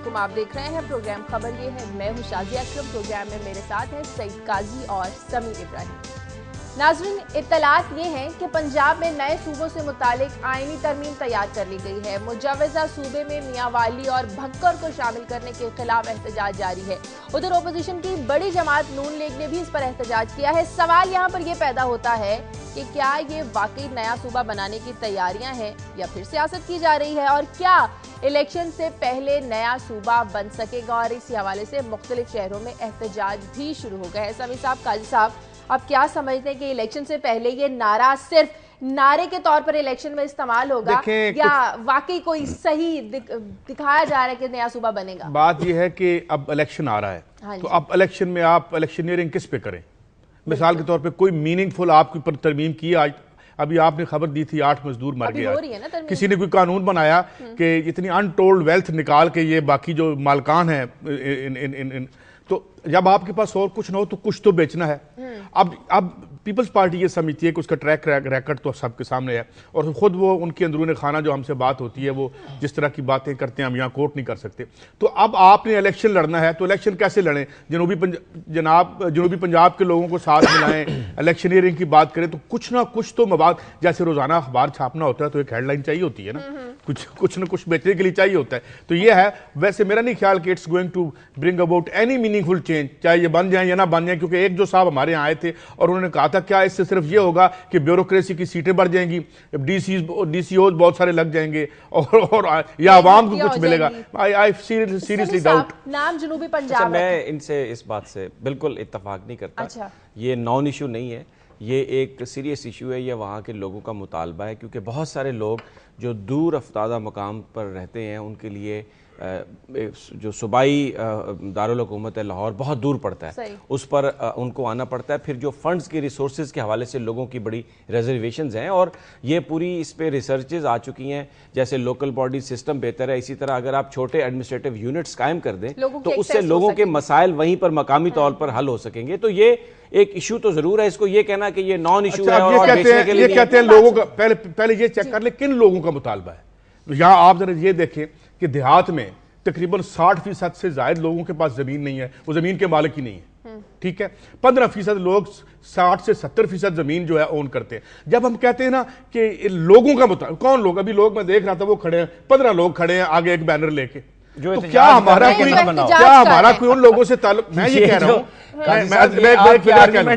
अस्सलामुअलैकुम। आप देख रहे हैं प्रोग्राम खबर ये है। मैं हूं शाजिया अकरम। प्रोग्राम में मेरे साथ हैं सईद काजी और समीर इब्राहिम। नाज़रीन, इत्तलात ये हैं कि पंजाब में नए सूबों से मुतालिक आईनी तरमीम तैयार कर ली गई है। मुजव्वज़ा सूबे में मियांवाली और भक्कर को शामिल करने के खिलाफ एहतजाज जारी है। उधर ओपोजिशन की बड़ी जमात नून लीग ने भी इस पर एहतजाज किया है। सवाल यहाँ पर यह पैदा होता है कि क्या ये वाकई नया सूबा बनाने की तैयारियां हैं या फिर सियासत की जा रही है, और क्या इलेक्शन से पहले नया सूबा बन सकेगा। और इसी हवाले से मुख्तलिफ शहरों में एहतजाज भी शुरू हो गए हैं। समीर साहब, काजी साहब, आप क्या समझते हैं कि इलेक्शन से पहले ये नारा सिर्फ नारे के तौर पर इलेक्शन में इस्तेमाल होगा या वाकई कोई सही दिखाया जा रहा है कि नया सूबा बनेगा? बात यह है कि अब इलेक्शन आ रहा है, हाँ, तो अब इलेक्शन में आप इलेक्शनियरिंग किस पे करें? मिसाल के तौर पे कोई मीनिंगफुल आपकी पर तरमीम की आज अभी आपने खबर दी थी 8 मजदूर मर गया। किसी ने कोई कानून बनाया कि इतनी अनटोल्ड वेल्थ निकाल के ये बाकी जो मालकान है तो जब आपके पास और कुछ ना हो तो कुछ तो बेचना है। अब पीपल्स पार्टी ये समझती है कि उसका ट्रैक रिकॉर्ड तो सबके सामने है, और खुद वो उनकी अंदरूनी खाना जो हमसे बात होती है वो जिस तरह की बातें करते हैं हम यहाँ कोर्ट नहीं कर सकते। तो अब आपने इलेक्शन लड़ना है तो इलेक्शन कैसे लड़ें? जनूबी पंजाब के लोगों को साथ मिलाएं, इलेक्शनियरिंग की बात करें तो कुछ ना कुछ तो मवाद, जैसे रोजाना अखबार छापना होता है तो एक हेडलाइन चाहिए होती है ना, कुछ ना कुछ बेचने के लिए चाहिए होता है। तो ये है। वैसे मेरा नहीं ख्याल कि it's going to bring about any meaningful change, चाहे ये बन जाए या ना बन जाए, क्योंकि एक जो साहब हमारे यहाँ आए थे और उन्होंने कहा था क्या इससे सिर्फ ये होगा कि ब्यूरोक्रेसी की सीटें बढ़ जाएंगी, डीसीओ बहुत सारे लग जाएंगे और या आवाम को कुछ मिलेगा। I seriously doubt. नाम जनूबी पंजाब, मैं इनसे इस बात से बिल्कुल इत्तफाक नहीं करता। अच्छा। ये नॉन इशू नहीं है, ये एक सीरियस इशू है। ये वहाँ के लोगों का मुतालबा है, क्योंकि बहुत सारे लोग जो दूर अफ्तादा मकाम पर रहते हैं उनके लिए जो सूबाई दारुल हुकूमत है लाहौर बहुत दूर पड़ता है, उस पर उनको आना पड़ता है। फिर जो फंड्स के रिसोर्सेज के हवाले से लोगों की बड़ी रिजर्वेशंस हैं, और ये पूरी इस पे रिसर्चेज आ चुकी हैं। जैसे लोकल बॉडी सिस्टम बेहतर है, इसी तरह अगर आप छोटे एडमिनिस्ट्रेटिव यूनिट्स कायम कर दें तो उससे लोगों के मसाइल वहीं पर मकामी तौर पर हल हो सकेंगे। तो ये एक इशू तो जरूर है। इसको ये कहना कि ये नॉन इशू है और बेचने के लिए कहते हैं लोगों का, पहले ये चेक कर ले किन लोगों का मुतालबा है। तो यहाँ आप जरा ये देखें कि देहात में तकरीबन 60% से ज्यादा लोगों के पास जमीन नहीं है, वो जमीन के मालिक ही नहीं है। ठीक है, 15% लोग 60 से 70% जमीन जो है ओन करते हैं। जब हम कहते हैं ना कि लोगों का मुताबिक, कौन लोग? अभी लोग मैं देख रहा था वो खड़े हैं, 15 लोग खड़े हैं आगे एक बैनर लेके। तो क्या हमारा कोई उन लोगों से ताल्लुक? मैं ये कह रहा हूं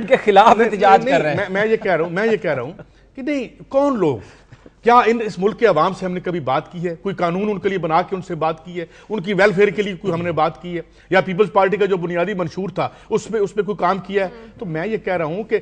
के खिलाफ एहतजाज कर रहे हैं। मैं ये कह रहा हूं कि नहीं, कौन लोग? क्या इस मुल्क के अवाम से हमने कभी बात की है? कोई कानून उनके लिए बना के उनसे बात की है? उनकी वेलफेयर के लिए कोई हमने बात की है? या पीपल्स पार्टी का जो बुनियादी मंशूर था उसमें कोई काम किया है? तो मैं ये कह रहा हूं कि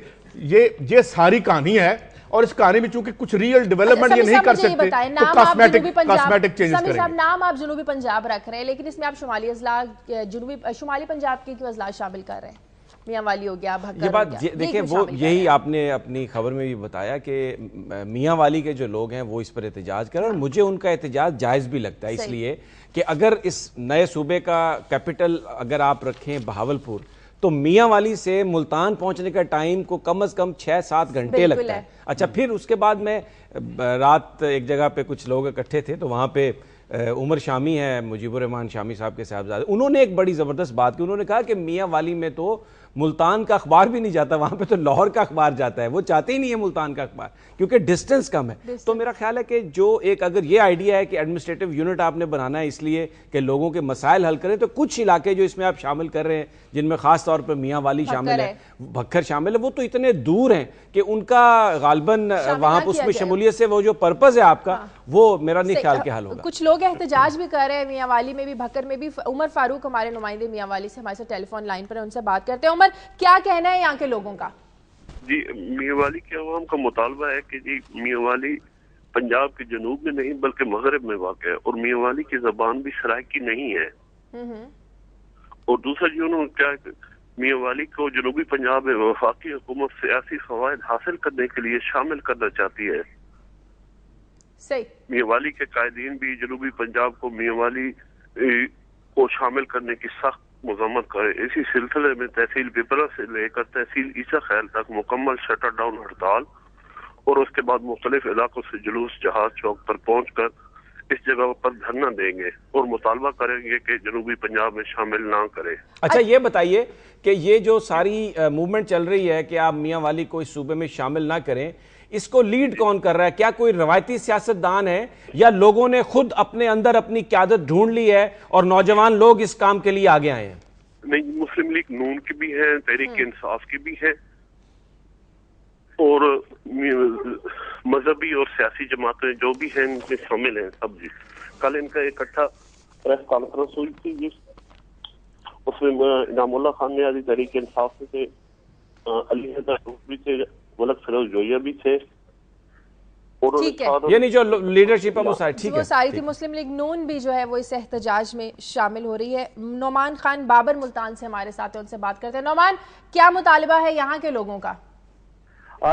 ये सारी कहानी है, और इस कहानी में चूंकि कुछ रियल डेवलपमेंट ये नहीं कर सकते तो कॉस्मेटिक चेंजेस करेंगे। नाम आप जनूबी पंजाब रख रहे हैं, लेकिन इसमें आप शुमाली पंजाब के क्यों अजला शामिल कर रहे हैं? मियांवाली हो गया, भक्कर ये बात देखिए, वो यही आपने अपनी खबर में भी बताया कि मियांवाली के जो लोग हैं वो इस पर एहतजाज कर रहे हैं, और मुझे उनका एहतजाज जायज़ भी लगता है। इसलिए कि अगर इस नए सूबे का कैपिटल अगर आप रखें बहावलपुर, तो मियांवाली से मुल्तान पहुंचने का टाइम को कम से कम 6-7 घंटे लगता है। अच्छा, फिर उसके बाद में रात एक जगह पे कुछ लोग इकट्ठे थे, तो वहाँ पे उमर शामी है, मुजीबुर रहमान शामी साहब के साहबजादे, उन्होंने एक बड़ी ज़बरदस्त बात की। उन्होंने कहा कि मियांवाली में तो मुल्तान का अखबार भी नहीं जाता, वहाँ पे तो लाहौर का अखबार जाता है। वो चाहते ही नहीं है मुल्तान का अखबार, क्योंकि डिस्टेंस कम है। तो मेरा ख्याल है कि जो एक अगर ये आइडिया है कि एडमिनिस्ट्रेटिव यूनिट आपने बनाना है इसलिए कि लोगों के मसाइल हल करें, तो कुछ इलाके जो इसमें आप शामिल कर रहे हैं, जिनमें खास तौर पर मियांवाली शामिल है, भक्कर शामिल है, वो तो इतने दूर हैं कि उनका गालबन वहाँ पर उसमें शमूलियत से वो जो पर्पज है आपका, वो मेरा नहीं ख्याल के हल होगा। कुछ लोग एहतजाज भी कर रहे हैं मियांवाली में भी, भक्कर में भी। उमर फारूक हमारे नुमाइंदे मियांवाली से हमारे साथ टेलीफोन लाइन पर, उनसे बात करते हैं। उमर, क्या कहना है यहाँ के लोगों का? जी, मियांवाली के अवाम का मुतालबा है कि जी मियांवाली पंजाब के जनूब में नहीं बल्कि मगरब में वाक़ है, और मियांवाली की जबान भी सराइकी नहीं है। और दूसरा जी, उन्होंने क्या मियांवाली को जनूबी पंजाब में वफाकी हुकूमत सियासी फवायद हासिल करने के लिए शामिल करना चाहती है। सही। मियांवाली के कायदीन भी जनूबी पंजाब को मियांवाली को शामिल करने की सख्त मजम्मत करे। इसी सिलसिले में तहसील पिपरा से लेकर तहसील ईसा खैल तक मुकम्मल शटर डाउन हड़ताल और उसके बाद मुख्तलिफ इलाकों से जुलूस जहाज चौक पर पहुंच कर इस जगह पर धरना देंगे और मुतालबा करेंगे कि जनूबी पंजाब में शामिल ना करें। अच्छा, ये बताइए कि ये जो सारी मूवमेंट चल रही है कि आप मियां वाली को इस सूबे में शामिल ना करें, इसको लीड कौन कर रहा है? क्या कोई रवायती सियासतदान है या लोगों ने खुद अपने अंदर अपनी क़यादत ढूंढ ली है और नौजवान लोग इस काम के लिए आगे आए हैं? नहीं, मुस्लिम लीग नून की भी है, तहरीक इंसाफ की भी है और मजहबी और सियासी जमातें जो भी हैं इनमें शामिल हैं सब जी। कल इनका इकट्ठा प्रेस कॉन्फ्रेंस हुई थी जी, उसमें इनामुल्लाह खान ने आदि तहरीक इंसाफ से अली भी थे, मलक फिरोज जोया भी थे और यानी जो लीडरशिप है वो सारी थी। मुस्लिम लीग नून भी जो है वो इस एहतजाज में शामिल हो रही है। नौमान खान बाबर मुल्तान से हमारे साथ है, उनसे बात करते हैं। नौमान, क्या मुतालिबा है यहाँ के लोगों का?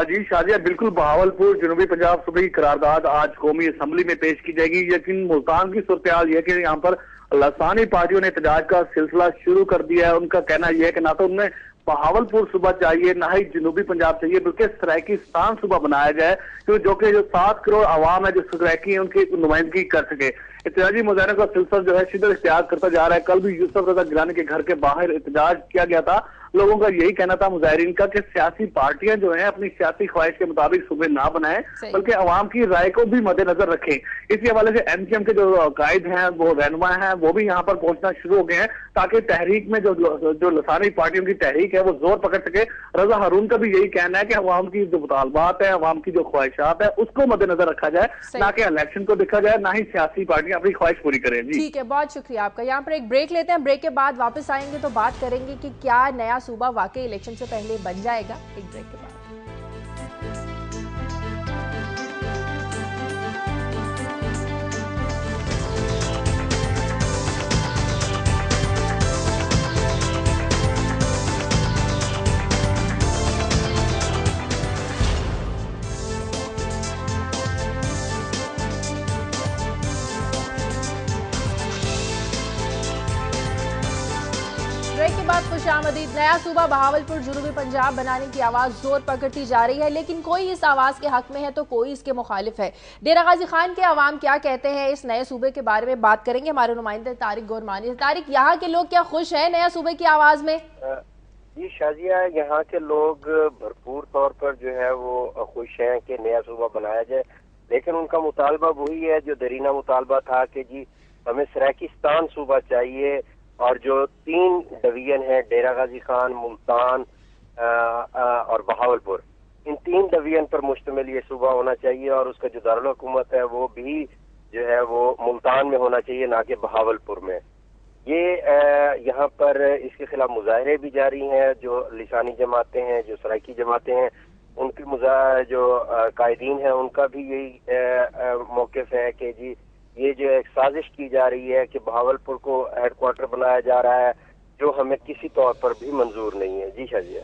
जी शाजिया, बिल्कुल बहावलपुर जनूबी पंजाब सूबे की करारदाद आज कौमी असम्बली में पेश की जाएगी, लेकिन मुल्तान की सूरत हाल यह कि यहाँ पर लसानी पार्टियों ने एहतजाज का सिलसिला शुरू कर दिया है। उनका कहना यह है कि ना तो उन्हें बहावलपुर सूबा चाहिए ना ही जनूबी पंजाब चाहिए, बल्कि सराइकिस्तान सूबा बनाया जाए, क्योंकि जो 7 करोड़ आवाम है जो सराइकी है उनकी नुमाइंदगी कर सके। एहतजाजी मुजाहरों का सिलसिला जो है शिद्दत इख्तियार करता जा रहा है। कल भी यूसुफ रजा गिलानी के घर के बाहर एहतजाज किया गया था। लोगों का यही कहना था मुजाहिरीन का कि सियासी पार्टियां जो हैं अपनी सियासी ख्वाहिश के मुताबिक सूबे ना बनाएं, बल्कि अवाम की राय को भी मद्देनजर रखें। इसी हवाले से एमकेएम के जो कायद हैं, वो रहनुमा हैं, वो भी यहाँ पर पहुंचना शुरू हो गए हैं ताकि तहरीक में जो लसानी पार्टियों की तहरीक है वो जोर पकड़ सके। रजा हारून का भी यही कहना है कि अवाम की जो मुतालबात है, अवाम की जो ख्वाहिशात है, उसको मद्देनजर रखा जाए, ना कि इलेक्शन को देखा जाए, ना ही सियासी पार्टियां अपनी ख्वाहिश पूरी करें। जी ठीक है, बहुत शुक्रिया आपका। यहाँ पर एक ब्रेक लेते हैं, ब्रेक के बाद वापस आएंगे तो बात करेंगे कि क्या नया सूबा वाकई इलेक्शन से पहले बन जाएगा। एक ब्रेक के बाद। ब्रेक के बाद खुशामदीद। नया सूबा बहावलपुर जनूबी पंजाब बनाने की आवाज जोर पकड़ती जा रही है, लेकिन कोई इस आवाज के हक में है तो कोई इसके मुखालिफ है। डेरा गाजी खान के अवाम क्या कहते हैं इस नए सूबे के बारे में बात करेंगे हमारे नुमाइंदे तारिक गोरमानी। तारिक, यहाँ के लोग क्या खुश हैं नया सूबे की आवाज में? जी शाजिया, यहाँ के लोग भरपूर तौर पर जो है वो खुश हैं कि नया सूबा बनाया जाए, लेकिन उनका मुतालबा वही है जो दरीना मुतालबा था कि जी हमें सराइकिस्तान सूबा चाहिए और जो 3 डिवीजन है डेरा गाजी खान, मुल्तान और बहावलपुर, इन 3 डिवीजन पर मुश्तमिल ये सूबा होना चाहिए और उसका जो दारुल हुकूमत है वो भी जो है वो मुल्तान में होना चाहिए, ना कि बहावलपुर में। ये यहाँ पर इसके खिलाफ मुजाहरे भी जारी हैं। जो लिसानी जमातें हैं, जो सराइकी जमातें हैं, उनकी जो कायदीन है उनका भी यही मौक़िफ़ है कि जी ये जो एक साजिश की जा रही है कि बहावलपुर को हेडक्वार्टर बनाया जा रहा है, जो हमें किसी तौर पर भी मंजूर नहीं है। जी शाजिया,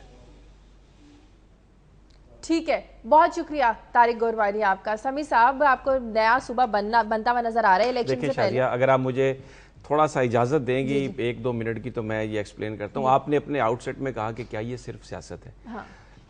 ठीक है, बहुत शुक्रिया तारिक गोरवानी आपका। समी साहब, आपको नया सूबा बनता हुआ नजर आ रहा है इलेक्शन से पहले? अगर आप मुझे थोड़ा सा इजाजत देंगी 1-2 मिनट की, तो मैं ये एक्सप्लेन करता हूँ। आपने अपने आउटसेट में कहा कि क्या ये सिर्फ सियासत है? हाँ।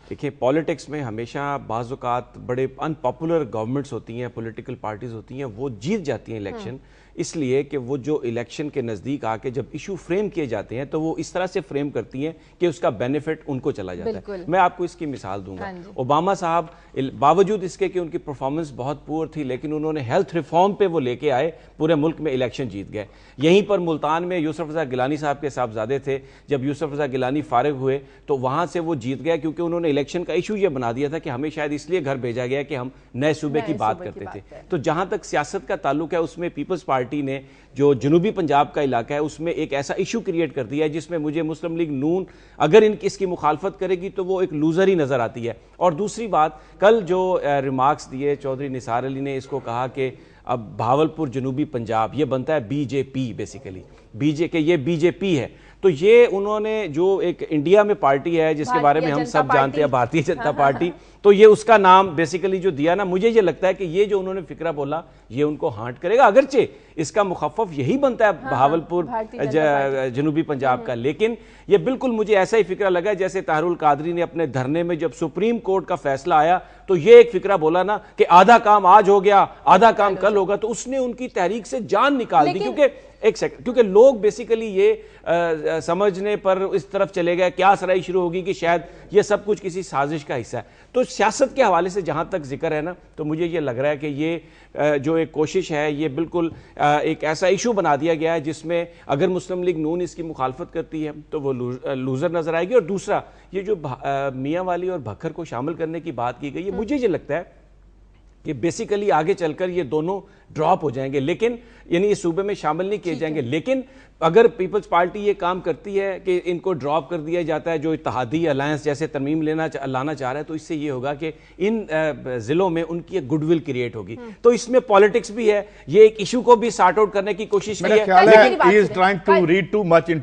देखिए, पॉलिटिक्स में हमेशा बाज़ औक़ात बड़े अनपॉपुलर गवर्नमेंट्स होती हैं, पॉलिटिकल पार्टीज होती हैं, वो जीत जाती हैं इलेक्शन, इसलिए कि वो जो इलेक्शन के नज़दीक आके जब इशू फ्रेम किए जाते हैं तो वो इस तरह से फ्रेम करती हैं कि उसका बेनिफिट उनको चला जाता है। मैं आपको इसकी मिसाल दूंगा। ओबामा साहब बावजूद इसके कि उनकी परफॉर्मेंस बहुत पुअर थी, लेकिन उन्होंने हेल्थ रिफॉर्म पे वो लेके आए, पूरे मुल्क में इलेक्शन जीत गए। यहीं पर मुल्तान में यूसुफ रजा गिलानी साहब के साहबजादे थे, जब यूसुफ रजा गिलानी फारिग हुए तो वहां से वो जीत गए, क्योंकि उन्होंने इलेक्शन का इशू ये बना दिया था कि हमें शायद इसलिए घर भेजा गया कि हम नए सूबे की बात करते थे। तो जहां तक सियासत का ताल्लुक है, उसमें पीपल्स पार्टी ने जो जनूबी पंजाब का इलाका है उसमें एक ऐसा इशू क्रिएट कर दिया है जिसमें मुझे मुस्लिम लीग नून अगर इसकी मुखालफत करेगी तो वो एक लूजर ही नजर आती है। और दूसरी बात, कल जो रिमार्क्स दिए चौधरी निसार अली ने, इसको कहा कि अब बहावलपुर जनूबी पंजाब ये बनता है बीजेपी, बेसिकली ये बीजेपी है। तो ये उन्होंने जो एक इंडिया में पार्टी है जिसके बारे में हम सब जानते हैं, भारतीय जनता पार्टी, तो ये उसका नाम बेसिकली जो दिया ना, मुझे ये लगता है कि ये जो उन्होंने फिक्रा बोला ये उनको हांट करेगा, अगरचे इसका मुखफ़फ़ यही बनता है बहावलपुर जनूबी पंजाब का, लेकिन ये बिल्कुल मुझे ऐसा ही फिक्रा लगा जैसे ताहरुल कादरी ने अपने धरने में जब सुप्रीम कोर्ट का फैसला आया तो ये एक फिक्रा बोला ना कि आधा काम आज हो गया आधा काम कल होगा, तो उसने उनकी तहरीक से जान निकाल दी। क्योंकि एक सेकंड, क्योंकि लोग बेसिकली ये समझने पर इस तरफ चले गए, क्या सराई शुरू होगी कि शायद ये सब कुछ किसी साजिश का हिस्सा है। तो सियासत के हवाले से जहां तक जिक्र है ना, तो मुझे ये लग रहा है कि ये जो एक कोशिश है ये बिल्कुल एक ऐसा इशू बना दिया गया है जिसमें अगर मुस्लिम लीग नून इसकी मुखालफत करती है तो वो लूजर नजर आएगी। और दूसरा, ये जो मियां वाली और भक्खर को शामिल करने की बात की गई है, मुझे ये लगता है कि बेसिकली आगे चलकर ये दोनों ड्रॉप हो जाएंगे, लेकिन यानी ये सूबे में शामिल नहीं किए जाएंगे। लेकिन अगर पीपल्स पार्टी ये काम करती है कि इनको ड्रॉप कर दिया जाता है, जो इत्तेहादी अलायंस जैसे तरमीम लाना चाह रहा है, तो इससे ये होगा कि इन जिलों में उनकी एक गुडविल क्रिएट होगी। तो इसमें पॉलिटिक्स भी है, ये एक इशू को भी सॉर्ट आउट करने की कोशिश की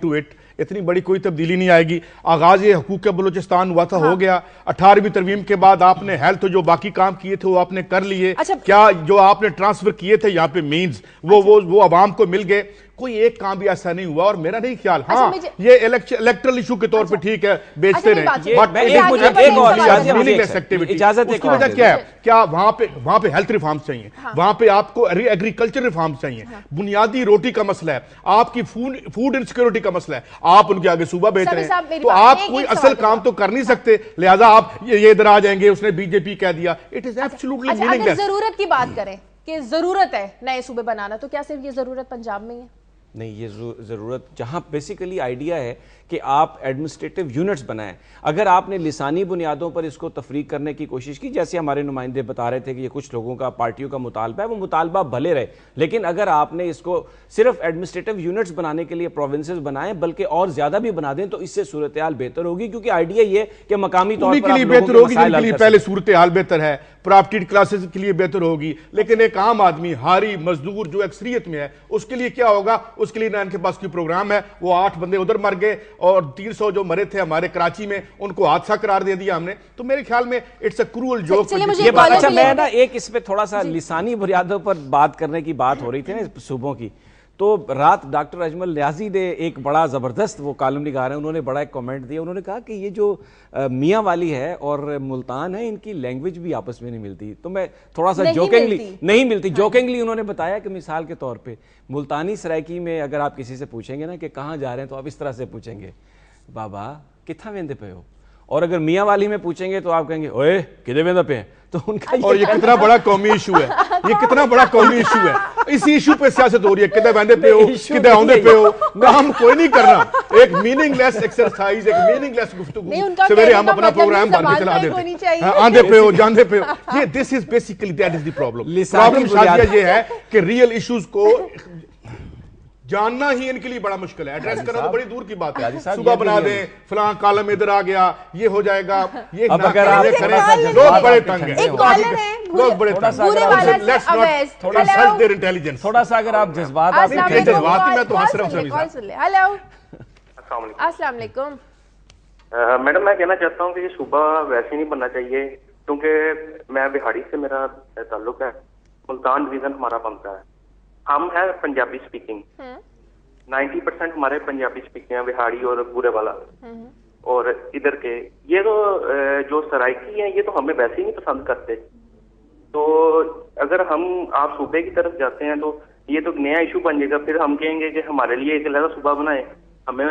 है। इतनी बड़ी कोई तब्दीली नहीं आएगी। आगाज ये हुकूक बलूचिस्तान हुआ था, हो गया। 18वीं तरमीम के बाद आपने हेल्थ जो बाकी काम किए थे वो आपने कर लिए। क्या जो आपने ट्रांसफर किए थे यहाँ पे मीन्स वो आवाम को मिल गए? कोई एक काम भी ऐसा नहीं हुआ। और मेरा नहीं ख्याल, हाँ ये इलेक्ट्रल इशू के तौर पे ठीक है, बेचते रहे, बट उसकी वजह क्या है? क्या वहां पे हेल्थ रिफॉर्म्स चाहिए, वहां पे आपको एग्रीकल्चर रिफॉर्म्स चाहिए, बुनियादी रोटी का मसला है, आपकी फूड इनसिक्योरिटी का मसला है, आप उनके आगे सूबा बेच रहे हैं, तो आप कोई असल काम तो कर नहीं सकते, लिहाजा आप ये इधर आ जाएंगे, उसने बीजेपी कह दिया। It is absolutely meaningless. जरूरत की बात करें कि जरूरत है नए सूबे बनाना, तो क्या सिर्फ ये जरूरत पंजाब में ही है? नहीं, ये जरूरत जहां बेसिकली आइडिया है कि आप एडमिनिस्ट्रेटिव यूनिट्स बनाएं। अगर आपने लिसानी बुनियादों पर इसको तफरीक करने की कोशिश की, जैसे हमारे नुमाइंदे बता रहे थे कि ये कुछ लोगों का पार्टियों का मुतालबा है, वो मुतालबा भले रहे, लेकिन अगर आपने इसको सिर्फ एडमिनिस्ट्रेटिव यूनिट्स बनाने के लिए प्रोविंसेस बनाएं, बल्कि और ज्यादा भी बना दें, तो इससे सूरत हाल बेहतर होगी। क्योंकि आइडिया ये कि मकामी तौर पर बेहतर होगी, जिनके लिए पहले सूरत हाल बेहतर है, प्रॉपर्टी क्लासेस के लिए बेहतर होगी, लेकिन एक आम आदमी, हारी मजदूर जो अक्सरियत में है, उसके लिए क्या होगा? उसके लिए ना इनके पास कोई प्रोग्राम है। वो 8 बंदे उधर मर गए और 300 जो मरे थे हमारे कराची में, उनको हादसा करार दे दिया हमने। तो मेरे ख्याल में इट्स अ क्रूअल जोक। ये बात, अच्छा मैं ना एक इसमें थोड़ा सा लिसानी बुनियादों पर बात करने की बात हो रही थी ना सूबों की, तो रात डॉक्टर अजमल न्याजी ने एक बड़ा जबरदस्त, वो कॉलम निगार है, उन्होंने बड़ा एक कमेंट दिया। उन्होंने कहा कि ये जो मियां वाली है और मुल्तान है, इनकी लैंग्वेज भी आपस में नहीं मिलती। तो मैं थोड़ा सा जोकिंगली नहीं मिलती, जोकिंगली उन्होंने बताया कि मिसाल के तौर पे मुल्तानी सराइकी में अगर आप किसी से पूछेंगे ना कि कहाँ जा रहे हैं, तो आप इस तरह से पूछेंगे, बाबा कितना वेंदे पे हो, और अगर मियां वाली में पूछेंगे तो आप कहेंगे ओए किधे वेंदा पे। तो उनका और ये कितना बड़ा कौमी इशू है, ये कितना बड़ा कौमी इशू है। इसी इशू पे सियासत हो रही है, किधे वेंदे पे हो, किधे औंदे पे हो, काम कोई नहीं करना। एक मीनिंगलेस एक्सरसाइज, एक मीनिंगलेस गुफ्तगू। सवेरे हम अपना प्रोग्राम भर के चला देते हैं, आंधे पे हो जानते पे हो। ये this is basically that is the problem. Problem शायद ये है कि रियल इश्यूज को जानना ही इनके लिए बड़ा मुश्किल है। एड्रेस करना तो बड़ी दूर की बात है। सुबह बना दें, फलां कॉलम इधर आ गया, ये हो जाएगा, ये लोग बड़े तंग हैं, लोग बड़े थोड़ा सर्च देयर इंटेलिजेंस। थोड़ा सा अगर आप जज्बात मैं तो हेलो अस्सलाम वालेकुम मैडम, मैं कहना चाहता हूँ कि ये सूबा वैसे नहीं बनना चाहिए, क्योंकि मैं बिहाड़ी से मेरा ताल्लुक है, मुल्तान डिवीजन हमारा बनता है, हम है पंजाबी स्पीकिंग, 90% हमारे पंजाबी स्पीकिंग है, बिहाड़ी और बुरे वाला। और इधर के ये तो जो सराइकी है, ये तो हमें वैसे ही नहीं पसंद करते। तो अगर आप सूबे की तरफ जाते हैं तो ये तो नया इशू बन जाएगा। फिर हम कहेंगे कि हमारे लिए एक अलग सूबा बनाए, हमें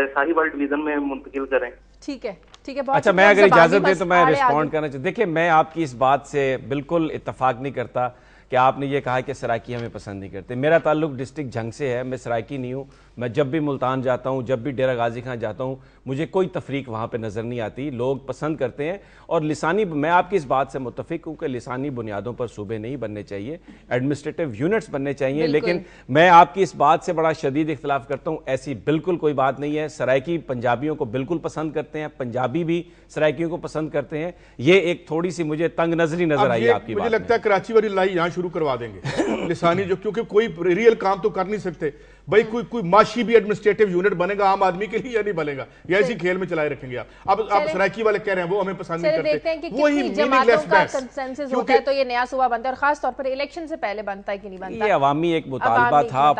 साहिवाल डिवीजन में मुंतकिल करें। ठीक है, ठीक है। अच्छा, मैं अगर इजाजत दे तो मैं रिस्पॉन्ड करना चाहता। देखिए, मैं आपकी इस बात से बिल्कुल इत्तफाक नहीं करता कि आपने ये कहा कि सराइकी हमें पसंद नहीं करते। मेरा ताल्लुक डिस्ट्रिक्ट झंग से है, मैं सराइकी नहीं हूँ। मैं जब भी मुल्तान जाता हूँ, जब भी डेरा गाजी खां जाता हूँ, मुझे कोई तफरीक वहाँ पे नज़र नहीं आती। लोग पसंद करते हैं। और लिसानी, मैं आपकी इस बात से मुत्तफिक हूँ कि लिसानी बुनियादों पर सूबे नहीं बनने चाहिए, एडमिनिस्ट्रेटिव यूनिट्स बनने चाहिए। लेकिन मैं आपकी इस बात से बड़ा शदीद इख्तलाफ करता हूँ। ऐसी बिल्कुल कोई बात नहीं है। सराइकी पंजाबियों को बिल्कुल पसंद करते हैं, पंजाबी भी सराइकियों को पसंद करते हैं। ये एक थोड़ी सी मुझे तंग नजरी नजर आई आपकी मुझे लगता है कराची वाली लाई यहाँ शुरू करवा देंगे लिसानी, जो क्योंकि कोई रियल काम तो कर नहीं सकते। भाई कोई माशी भी एडमिनिस्ट्रेटिव यूनिट बनेगा आम आदमी के लिए या नहीं बनेगा, या इसी खेल में चलाए रखेंगे आप सराइकी वाले कह रहे हैं वो हमें पसंद नहीं करते, वही मीनिंगलेस बहस होता है तो ये नया सूबा बनता है, और खास तौर पर इलेक्शन से पहले बनता है कि नहीं बनता। ये अवामी एक मुतालबा था,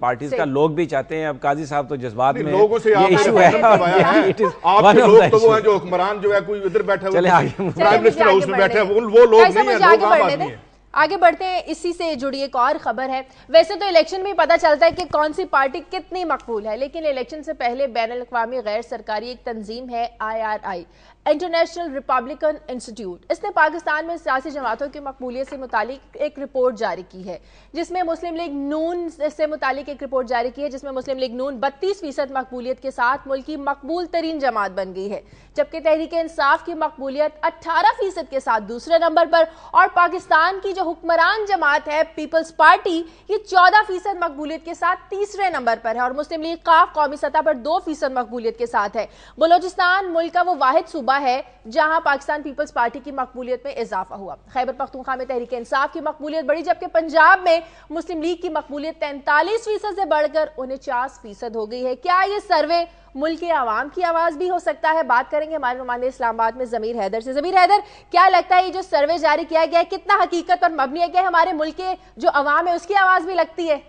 पार्टीज का लोग भी चाहते हैं। अब काजी साहब तो जज्बात में लोगों से ये इशू है, आपके लोग तो वो हैं जो हुक्मरान जो है कोई इधर बैठा है, प्राइम मिनिस्टर हाउस में बैठे हैं, वो लोग नहीं है, लोग आम आदमी है। आगे बढ़ते हैं, इसी से जुड़ी एक और खबर है। वैसे तो इलेक्शन में पता चलता है कि कौन सी पार्टी कितनी मकबूल है, लेकिन इलेक्शन से पहले बैनुल-अक़वामी गैर सरकारी एक तंजीम है IRI, इंटरनेशनल रिपब्लिकन इंस्टीट्यूट, इसने पाकिस्तान में सियासी जमातों की मकबूलियत से मुतालिक एक रिपोर्ट जारी की है, जिसमें मुस्लिम लीग नून से मुतालिक एक रिपोर्ट जारी की है, जिसमें मुस्लिम लीग नून 32% मकबूलियत के साथ मुल्क की मकबूल तरीन जमात बन गई है, जबकि तहरीक इंसाफ की मकबूलियत 18% के साथ दूसरे नंबर पर, और पाकिस्तान की जो हुक्मरान जमात है पीपल्स पार्टी, ये 14% मकबूलियत के साथ तीसरे नंबर पर है, और मुस्लिम लीग काफ कौमी सतह पर 2% मकबूलियत के साथ है। बलोचिस्तान मुल्क का वो वाहिद सूबा है जहां पाकिस्तान पीपल्स पार्टी की मकबूलियत में इजाफा हुआ। खैबर पख्तूनख्वा में तहरीक इंसाफ की मकबूलियत बढ़ी, जबकि पंजाब में मुस्लिम लीग की मकबूलियत 43% से बढ़कर 49% हो गई है। क्या ये सर्वे मुल्क के आवाम की आवाज भी हो सकता है? बात करेंगे हमारे नुमाइंदे इस्लामाबाद में जमीर हैदर से। जमीर हैदर, क्या लगता है ये जो सर्वे जारी किया गया है कितना हकीकत पर मबनी है? क्या हमारे मुल्क के जो आवाम है उसकी आवाज भी लगती है?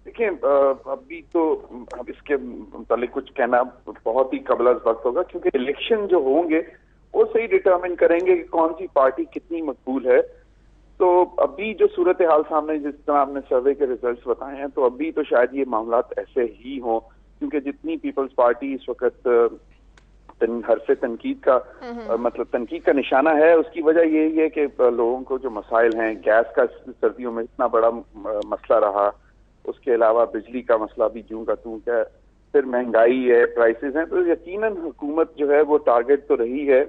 देखिए, अभी तो अब इसके मुतालिक कुछ कहना बहुत ही कबल अज़ वक्त होगा, क्योंकि इलेक्शन जो होंगे वो सही डिटरमिन करेंगे कि कौन सी पार्टी कितनी मकबूल है। तो अभी जो सूरत हाल सामने, जिस तरह आपने सर्वे के रिजल्ट्स बताए हैं, तो अभी तो शायद ये मामलात ऐसे ही हों, क्योंकि जितनी पीपल्स पार्टी इस वक्त हर से तनकीद का मतलब तनकीद का निशाना है, उसकी वजह यही है कि लोगों को जो मसाइल हैं, गैस का सर्दियों में इतना बड़ा मसला रहा, उसके अलावा बिजली का मसला भी जूं का तूं है, फिर महंगाई है, प्राइसेस हैं, तो यकीनन हुकूमत जो है वो टारगेट तो रही है।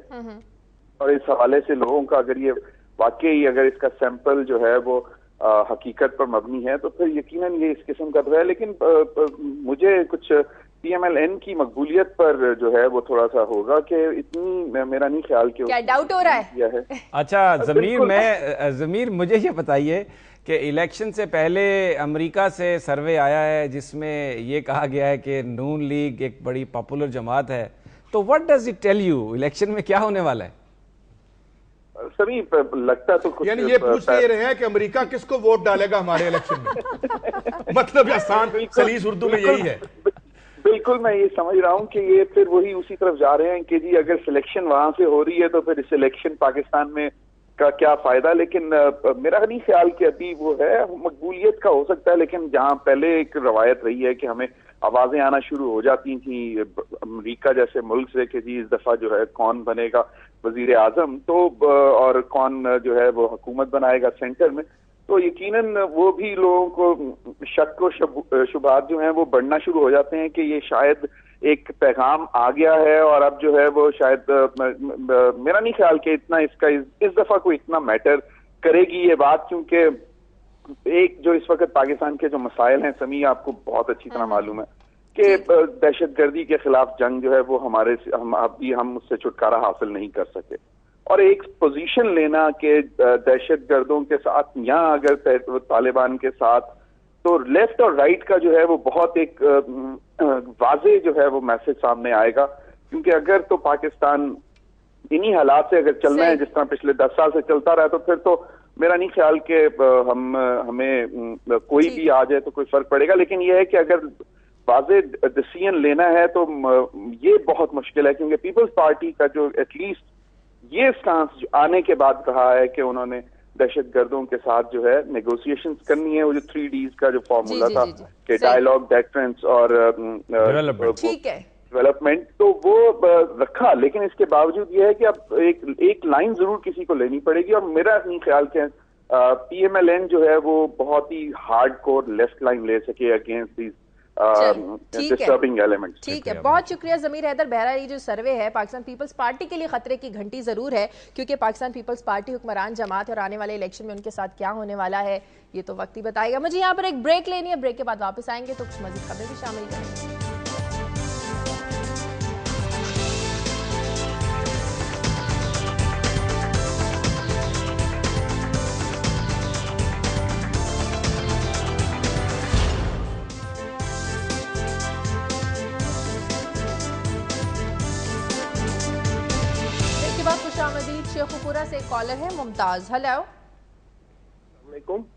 और इस हवाले से लोगों का अगर ये वाकई अगर इसका सैंपल जो है वो हकीकत पर मबनी है, तो फिर यकीनन ये इस किस्म का तो है। लेकिन मुझे कुछ PMLN की मकबूलियत पर जो है वो थोड़ा सा होगा कि इतनी मेरा नहीं ख्याल कि क्या डाउट हो रहा है? अच्छा ज़मीर, मुझे ये बताइए कि इलेक्शन से पहले अमेरिका से सर्वे आया है जिसमें ये कहा गया है कि नून लीग एक बड़ी पॉपुलर जमात है, तो what does it tell you, election में क्या होने वाला है? सभी लगता तो कुछ, यानी ये पूछते ये रहे हैं कि अमेरिका किसको वोट डालेगा हमारे इलेक्शन में मतलब आसान सलीस उर्दू में यही है। बिल्कुल, मैं ये समझ रहा हूँ कि ये फिर वही उसी तरफ जा रहे हैं कि जी अगर सिलेक्शन वहां से हो रही है तो फिर इस इलेक्शन पाकिस्तान में का क्या फायदा। लेकिन मेरा नहीं ख्याल कि अभी वो है, मकबूलियत का हो सकता है, लेकिन जहां पहले एक रवायत रही है कि हमें आवाजें आना शुरू हो जाती थी अमेरिका जैसे मुल्क से कि जी इस दफा जो है कौन बनेगा वजीर आजम, तो और कौन जो है वो हुकूमत बनाएगा सेंटर में, तो यकीनन वो भी लोगों को शक व शुबहात जो हैं वो बढ़ना शुरू हो जाते हैं कि ये शायद एक पैगाम आ गया है, और अब जो है वो शायद मेरा नहीं ख्याल कि इतना इसका इस दफा को इतना मैटर करेगी ये बात, क्योंकि एक जो इस वक्त पाकिस्तान के जो मसाइल हैं, समी आपको बहुत अच्छी तरह मालूम है कि दहशतगर्दी के खिलाफ जंग जो है वो हम उससे छुटकारा हासिल नहीं कर सके, और एक पोजीशन लेना कि दहशतगर्दों के साथ या अगर तालिबान के साथ, तो लेफ्ट और राइट का जो है वो बहुत एक वाजे जो है वो मैसेज सामने आएगा। क्योंकि अगर तो पाकिस्तान इन्हीं हालात से अगर चलना है जिस तरह पिछले 10 साल से चलता रहा, तो फिर तो मेरा नहीं ख्याल कि हमें कोई भी आ जाए तो कोई फर्क पड़ेगा। लेकिन यह है कि अगर वाजे डिसीजन लेना है तो ये बहुत मुश्किल है, क्योंकि पीपल्स पार्टी का जो एटलीस्ट ये स्टांस आने के बाद कहा है कि उन्होंने दहशतगर्दों के साथ जो है नेगोशिएशंस करनी है, वो जो 3Ds का जो फॉर्मूला था कि डायलॉग, डेटरेंस और डेवलपमेंट, तो वो रखा। लेकिन इसके बावजूद ये है कि अब एक लाइन जरूर किसी को लेनी पड़ेगी, और मेरा नहीं ख्याल कि PMLN जो है वो बहुत ही हार्ड कोर लेफ्ट लाइन ले सके अगेंस्ट दीज डिस्टर्बिंग एलिमेंट्स। ठीक है, बहुत शुक्रिया ज़मीर हैदर। बहरहाल ये जो सर्वे है पाकिस्तान पीपल्स पार्टी के लिए खतरे की घंटी जरूर है, क्योंकि पाकिस्तान पीपल्स पार्टी हुक्मरान जमात है और आने वाले इलेक्शन में उनके साथ क्या होने वाला है ये तो वक्त ही बताएगा। मुझे यहाँ पर एक ब्रेक लेनी है, ब्रेक के बाद वापस आएंगे तो कुछ मजीद खबरें भी शामिल करेंगे। मरहबा, खुशामदीद। शेखुपुरा से कॉलर है मुमताज। हेलो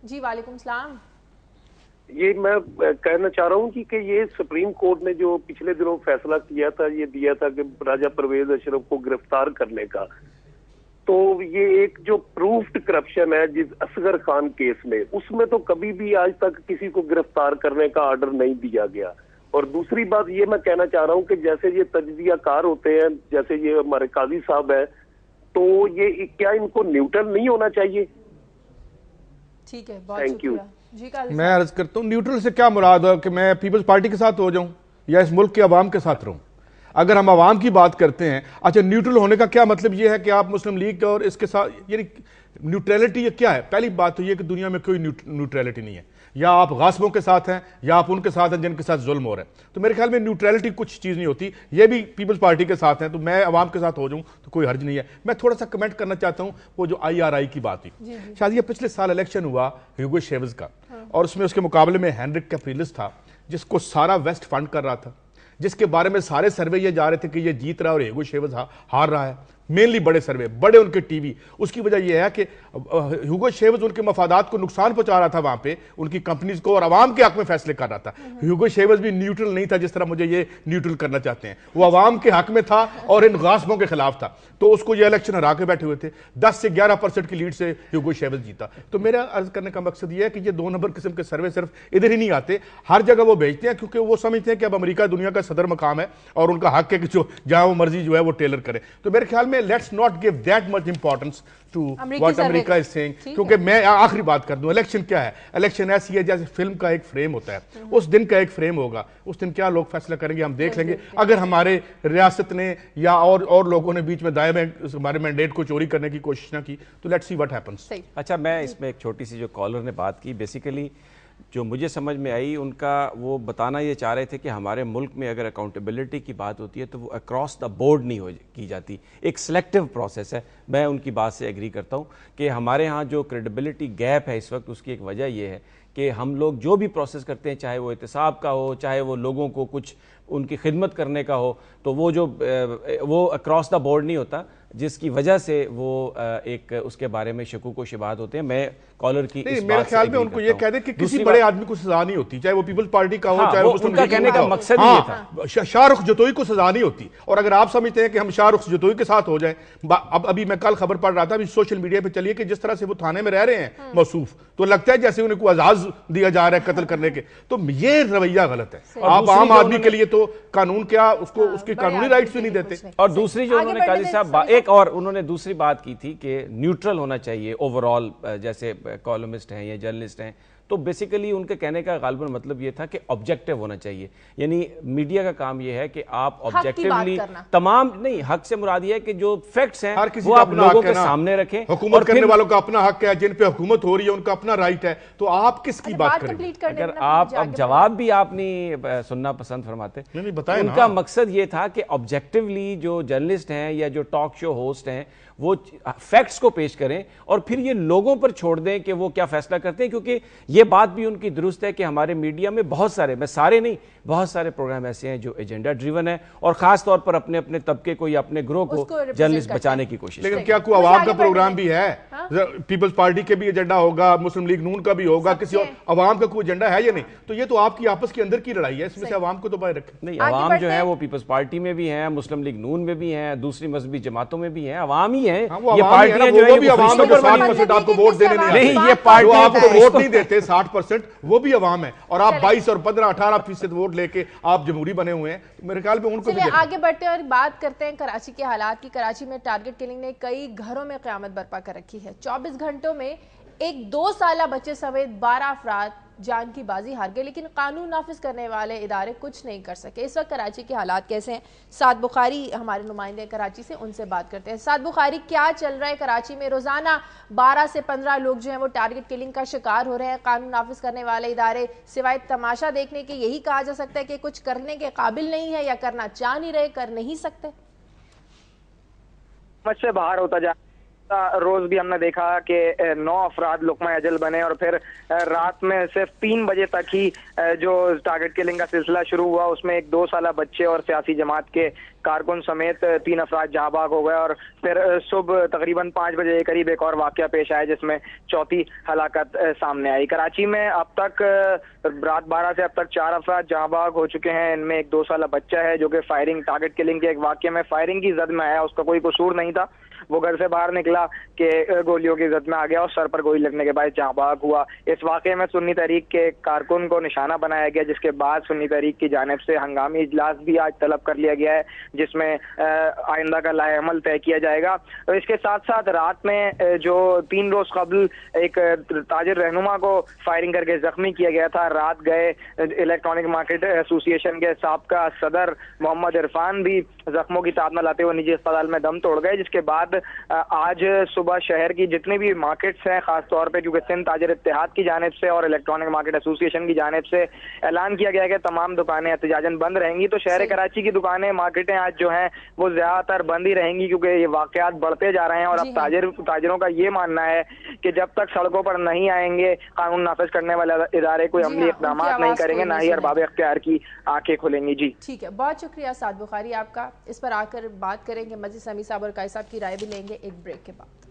जी, वालेकुम सलाम। ये मैं कहना चाह रहा हूँ कि ये सुप्रीम कोर्ट ने जो पिछले दिनों फैसला किया था, ये दिया था कि राजा परवेज अशरफ को गिरफ्तार करने का, तो ये एक जो प्रूफ्ड करप्शन है जिस असगर खान केस में, उसमें तो कभी भी आज तक किसी को गिरफ्तार करने का ऑर्डर नहीं दिया गया। और दूसरी बात ये मैं कहना चाह रहा हूँ कि जैसे ये तजदियाकार होते हैं, जैसे ये हमारे काजी साहब है, तो ये क्या इनको न्यूट्रल नहीं होना चाहिए? ठीक है, बहुत थैंक यू जी। मैं अर्ज करता हूँ, न्यूट्रल से क्या मुराद है कि मैं पीपल्स पार्टी के साथ हो जाऊं या इस मुल्क के अवाम के साथ रहूं? अगर हम अवाम की बात करते हैं, अच्छा न्यूट्रल होने का क्या मतलब यह है कि आप मुस्लिम लीग और इसके साथ, यानी न्यूट्रलिटी ये क्या है? पहली बात तो ये कि दुनिया में कोई न्यूट्रलिटी नहीं है। या आप गासिबों के साथ हैं या आप उनके साथ हैं जिनके साथ जुल्म हो रहा है। तो मेरे ख्याल में न्यूट्रलिटी कुछ चीज़ नहीं होती। ये भी पीपल्स पार्टी के साथ हैं, तो मैं अवाम के साथ हो जाऊं तो कोई हर्ज नहीं है। मैं थोड़ा सा कमेंट करना चाहता हूं, वो जो IRI की बात हुई, शायद ये पिछले साल इलेक्शन हुआ ह्यूगो शेवेज का, और उसमें उसके मुकाबले में हेनरिक कैप्रिलिस था, जिसको सारा वेस्ट फंड कर रहा था, जिसके बारे में सारे सर्वे ये जा रहे थे कि ये जीत रहा है और ह्यूगो शेवेज हार रहा है। मेनली बड़े सर्वे, बड़े उनके टीवी। उसकी वजह यह है कि ह्यूगो शेवेज उनके मफादात को नुकसान पहुंचा रहा था वहां पे, उनकी कंपनीज को, और अवाम के हक में फैसले कर रहा था। ह्यूगो शेवेज भी न्यूट्रल नहीं था जिस तरह मुझे ये न्यूट्रल करना चाहते हैं। वो अवाम के हक में था और इन गासिबों के खिलाफ था, तो उसको ये इलेक्शन हरा के बैठे हुए थे। 10 से 11% की लीड से ह्यूगो शेवेज जीता। तो मेरा अर्ज करने का मकसद यह है कि ये 2 नंबर किस्म के सर्वे सिर्फ इधर ही नहीं आते, हर जगह वो भेजते हैं, क्योंकि वो समझते हैं कि अब अमेरिका दुनिया का सदर मकाम है और उनका हक है कि जो जहां वो मर्जी जो है वो टेलर करे। तो मेरे ख्याल में let's not give that much importance to what America is saying. क्योंकि मैं आखिरी बात कर दूं, इलेक्शन क्या है? इलेक्शन ऐसी है जैसे फिल्म का एक फ्रेम होता है, उस दिन का एक फ्रेम होगा, उस दिन क्या लोग फैसला करेंगे हम देख लेंगे। अगर हमारे रियासत ने या और लोगों ने बीच में दाएं में हमारे मैंडेट को चोरी करने की कोशिश ना की, तो लेट्स सी व्हाट हैपेंस। अच्छा, मैं इसमें एक छोटी सी जो कॉलर ने बात की, बेसिकली जो मुझे समझ में आई, उनका वो बताना ये चाह रहे थे कि हमारे मुल्क में अगर अकाउंटेबिलिटी की बात होती है तो वो अक्रॉस द बोर्ड नहीं की जाती, एक सिलेक्टिव प्रोसेस है। मैं उनकी बात से एग्री करता हूँ कि हमारे यहाँ जो क्रेडिबिलिटी गैप है इस वक्त, उसकी एक वजह यह है कि हम लोग जो भी प्रोसेस करते हैं, चाहे वो एहतसाब का हो, चाहे वो लोगों को कुछ उनकी खिदमत करने का हो, तो वो अक्रॉस द बोर्ड नहीं होता, जिसकी वजह से वो एक उसके बारे में शकूक व शुबहात होते हैं। मैं कॉलर की इस मेरे ख्याल में उनको ये कह दे कि किसी बड़े आदमी को सजा नहीं होती, चाहे वो पीपल्स पार्टी का हो, चाहे वो मुस्लिम लीग कहने का मकसद ये था। शाहरुख जतोई को सजा नहीं होती। और अगर आप समझते हैं कि हम शाहरुख जतोई के साथ हो जाए, अब अभी मैं कल खबर पढ़ रहा था, अभी सोशल मीडिया पे चलिए कि जिस तरह से वो थाने में रह रहे हैं मौसूफ, तो लगता है जैसे उन्हें आजाद दिया जा रहा है कत्ल करने के। तो ये रवैया गलत है। आप आम आदमी के लिए तो कानून क्या, उसको उसकी कानूनी राइट्स भी नहीं देते। और दूसरी जो उन्होंने काजी साहब एक और उन्होंने दूसरी बात की थी कि न्यूट्रल होना चाहिए ओवरऑल, जैसे कॉलमिस्ट हैं या जर्नलिस्ट हैं, तो बेसिकली उनके कहने का गालिबन मतलब ये था कि ऑब्जेक्टिव होना चाहिए। यानी मीडिया का काम ये है कि आप ऑब्जेक्टिवली तमाम, नहीं, हक से मुराद ये है कि जो फैक्ट्स हैं वो आप लोगों के सामने रखें। हुकूमत करने वालों का अपना हक है, जिन पे हुकूमत हो रही है उनका अपना राइट है, तो आप किसकी बात करें? अगर आप अब जवाब भी आप नहीं सुनना पसंद फरमाते, बताएं। उनका मकसद ये था कि ऑब्जेक्टिवली जो जर्नलिस्ट हैं या जो टॉक शो होस्ट हैं वो फैक्ट्स को पेश करें और फिर ये लोगों पर छोड़ दें कि वो क्या फैसला करते हैं। क्योंकि ये बात भी उनकी दुरुस्त है कि हमारे मीडिया में बहुत सारे, मैं सारे नहीं, बहुत सारे प्रोग्राम ऐसे हैं जो एजेंडा ड्रिवन है और खास तौर पर अपने अपने तबके को या अपने ग्रोह को जर्नलिस्ट बचाने की कोशिश। लेकिन क्या कोई आवाम का प्रोग्राम भी है? पीपल्स पार्टी के भी एजेंडा होगा, मुस्लिम लीग नून का भी होगा, किसी और अवाम का कोई एजेंडा है या नहीं? तो ये तो आपकी आपस के अंदर की लड़ाई है, इसमें से अवाम को तो बाहर रखें। नहीं, अवाम जो है वो पीपल्स पार्टी में भी है, मुस्लिम लीग नून में भी है, दूसरी मजहबी जमातों में भी है, अवाम ही है। ये पार्टियां जो है, 60% आपको वोट देने नहीं, ये पार्टी आपको वोट नहीं देते 60%, वो भी अवाम है। और आप 22 और 15, 18% वोट लेके आप जमहूरी बने हुए हैं, तो मेरे ख्याल में उनको भी आगे बढ़ते हैं और बात करते हैं कराची के हालात की। कराची में टारगेट किलिंग ने कई घरों में क़यामत बर्पा कर रखी है। 24 घंटों में एक 2 साला बच्चे समेत 12 अफराद जान की बाजी हार गए, लेकिन कानून नाफिज करने वाले इदारे कुछ नहीं कर सके। इस वक्त कराची के हालात कैसे हैं? साद बुखारी हमारे नुमाइंदे कराची से, उनसे बात करते हैं। साद बुखारी, क्या चल रहा है कराची में? रोजाना 12 से 15 लोग जो हैं वो टारगेट किलिंग का शिकार हो रहे हैं। कानून नाफिज करने वाले इदारे सिवाय तमाशा देखने के यही कहा जा सकता है कि कुछ करने के काबिल नहीं है या करना चाह नहीं रहे, कर नहीं सकते। समझ से बाहर होता जा रोज भी हमने देखा कि 9 अफराद लुक्मा अजल बने और फिर रात में सिर्फ 3 बजे तक ही जो टारगेट किलिंग का सिलसिला शुरू हुआ, उसमें एक 2 साला बच्चे और सियासी जमात के कारकुन समेत 3 अफराद जहाँ भाग हो गए। और फिर सुबह तकरीबन 5 बजे के करीब एक और वाकया पेश आया जिसमें चौथी हलाकत सामने आई। कराची में अब तक रात 12 से अब तक 4 अफराद जहाँ भाग हो चुके हैं। इनमें एक 2 साला बच्चा है जो कि फायरिंग टारगेट किलिंग के एक वाकये में फायरिंग की जद में आया, उसका कोई कसूर नहीं था, वो घर से बाहर निकला कि गोलियों की जद में आ गया और सर पर गोली लगने के बाद जहाँ भाग हुआ। इस वाकये में सुन्नी तहरीक के कारकुन को निशाना बनाया गया, जिसके बाद सुन्नी तहरीक की जानिब से हंगामी इजलास भी आज तलब कर लिया गया है जिसमें आइंदा का लाएअमल तय किया जाएगा। तो इसके साथ साथ रात में जो 3 रोज कबल एक ताजिर रहनुमा को फायरिंग करके जख्मी किया गया था, रात गए इलेक्ट्रॉनिक मार्केट एसोसिएशन के साबका सदर मोहम्मद इरफान भी जख्मों की ताब न लाते हुए निजी अस्पताल में दम तोड़ गए। जिसके बाद आज सुबह शहर की जितनी भी मार्केट्स हैं, खासतौर पे क्योंकि सिंध ताजिर इत्तेहाद की जानिब से और इलेक्ट्रॉनिक मार्केट एसोसिएशन की जानिब से ऐलान किया गया है कि तमाम दुकानें एहतजाजन बंद रहेंगी। तो शहर कराची की दुकानें, मार्केटें आज जो हैं वो ज्यादातर बंद ही रहेंगी क्योंकि ये वाकयात बढ़ते जा रहे हैं। और अब ताजिरों का ये मानना है कि जब तक सड़कों पर नहीं आएंगे, कानून नाफिज करने वाले इदारे कोई अमली इक़दाम नहीं करेंगे, ना ही अरबाब इख्तियार की आंखें खुलेंगी। जी ठीक है, बहुत शुक्रिया साद बुखारी आपका। इस पर आकर बात करेंगे, मजीद समी साहब और काई साहब की राय भी लेंगे एक ब्रेक के बाद।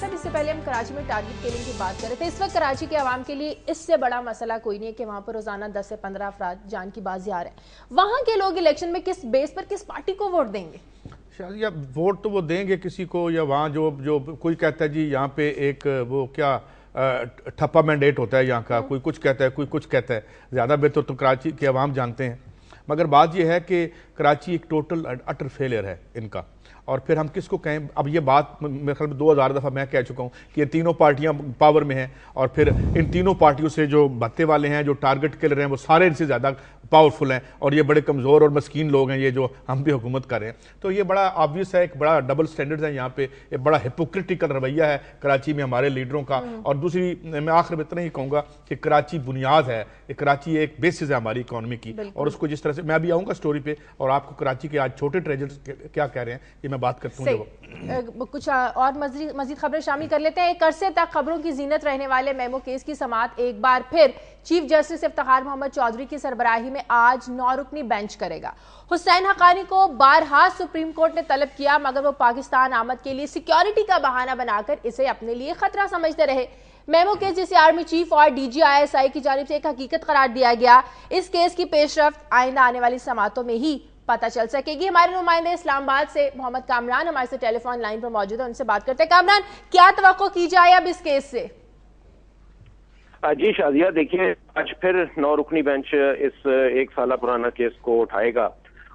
इससे पहले हम कराची में टारगेट किलिंग की बात कर रहे थे। इस वक्त कराची के आवाम के लिए इससे बड़ा मसला कोई नहीं है कि वहां पर रोजाना 10 से 15 अफराद जान की बाजी आ रहे हैं। वहां के लोग इलेक्शन में किस बेस पर किस पार्टी को वोट देंगे? या वोट तो वो देंगे किसी को, या वहाँ जो कोई कहता है जी यहाँ पे एक वो क्या ठप्पा मैंडेट होता है यहाँ का, कोई कुछ कहता है कोई कुछ कहता है, ज़्यादा बेहतर तो कराची के अवाम जानते हैं। मगर बात यह है कि कराची एक टोटल अटर फेलियर है इनका, और फिर हम किसको कहें। अब ये बात मेरे ख्याल में 2000 दफ़ा मैं कह चुका हूँ कि ये तीनों पार्टियाँ पावर में हैं, और फिर इन तीनों पार्टियों से जो भत्ते वाले हैं, जो टारगेट किलर हैं, वो सारे इनसे ज़्यादा पावरफुल हैं, और ये बड़े कमज़ोर और मस्कीन लोग हैं ये जो हम भी हुकूमत कर रहे हैं। तो ये बड़ा ऑब्वियस है, एक बड़ा डबल स्टैंडर्ड है यहाँ पे, ये बड़ा हिपोक्रिटिकल रवैया है कराची में हमारे लीडरों का। और दूसरी, मैं आखिर में इतना ही कहूँगा कि कराची बुनियाद है, कराची एक बेसिस है हमारी इकॉनमी की, और उसको जिस तरह से मैं भी आऊँगा स्टोरी पे और आपको कराची के आज छोटे ट्रेजर्स क्या कह रहे हैं ये मैं बात करता हूँ। कुछ और मजीद खबरें शामिल कर लेते हैं। एक अरसे तक खबरों की जीनत रहने वाले मेमो केस की समाअत एक बार फिर चीफ जस्टिस इफ्तिखार मोहम्मद चौधरी की सरबराही में आज 9 रुकनी बेंच करेगा। हुसैन हक्कानी को बारहा सुप्रीम कोर्ट ने तलब किया, मगर वो पाकिस्तान आमद के लिए सिक्योरिटी का बहाना बनाकर इसे अपने लिए खतरा समझते रहे। मेमो केस जिसे आर्मी चीफ और DGISI की जानिब से एक हकीकत करार दिया गया, इस केस की पेशरफ्त आइंदा आने वाली समाअतों में ही पता चल सकेगी। हमारे नुमाइंदे इस्लामाबाद से मोहम्मद कामरान हमारे से टेलीफोन लाइन पर मौजूद है, उनसे बात करते हैं। कामरान, क्या तवक्को की जाए अब इस केस से? जी शाजिया, देखिए आज फिर 9 रुकनी बेंच इस 1 साल पुराना केस को उठाएगा,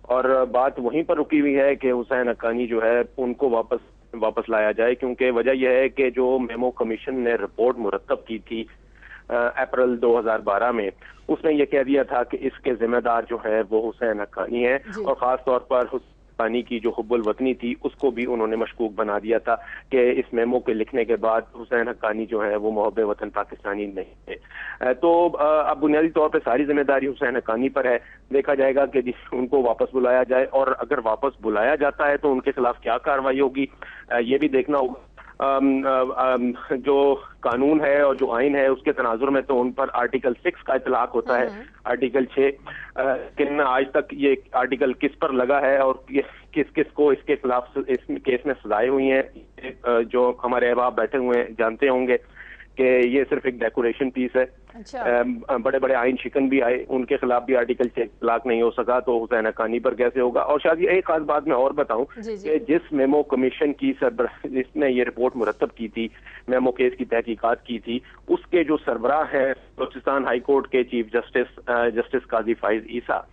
और बात वहीं पर रुकी हुई है कि हुसैन हक्कानी जो है उनको वापस लाया जाए, क्योंकि वजह यह है कि जो मेमो कमीशन ने रिपोर्ट मुरतब की थी अप्रैल 2012 में, उसने ये कह दिया था कि इसके जिम्मेदार जो है वो हुसैन हक्कानी है, और खास तौर पर हक्कानी की जो हुब्बुल वतनी थी उसको भी उन्होंने मशकूक बना दिया था कि इस मेमो के लिखने के बाद हुसैन हक्कानी जो है वो मोहब्बे वतन पाकिस्तानी नहीं है। तो अब बुनियादी तौर पर सारी जिम्मेदारी हुसैन हक्कानी पर है। देखा जाएगा कि उनको वापस बुलाया जाए, और अगर वापस बुलाया जाता है तो उनके खिलाफ क्या कार्रवाई होगी ये भी देखना होगा। जो कानून है और जो आइन है उसके तनाजुर में तो उन पर आर्टिकल 6 का इतलाक होता है, आर्टिकल 6, लेकिन आज तक ये आर्टिकल किस पर लगा है और किस को इसके खिलाफ इस केस में सजाएं हुई हैं, जो हमारे अहबाब बैठे हुए हैं जानते होंगे कि ये सिर्फ एक डेकोरेशन पीस है। अच्छा। बड़े बड़े आइन शिकन भी आए, उनके खिलाफ भी आर्टिकल 6 इतलाक नहीं हो सका, तो हुसैन हक्कानी पर कैसे होगा। और शायद एक खास बात मैं और बताऊं कि जिस मेमो कमीशन की जिसने ये रिपोर्ट मुरतब की थी, मेमो केस की तहकीकात की थी, उसके जो सरबराह हैं बलूचिस्तान हाई कोर्ट के चीफ जस्टिस काजी फाइज ईसा,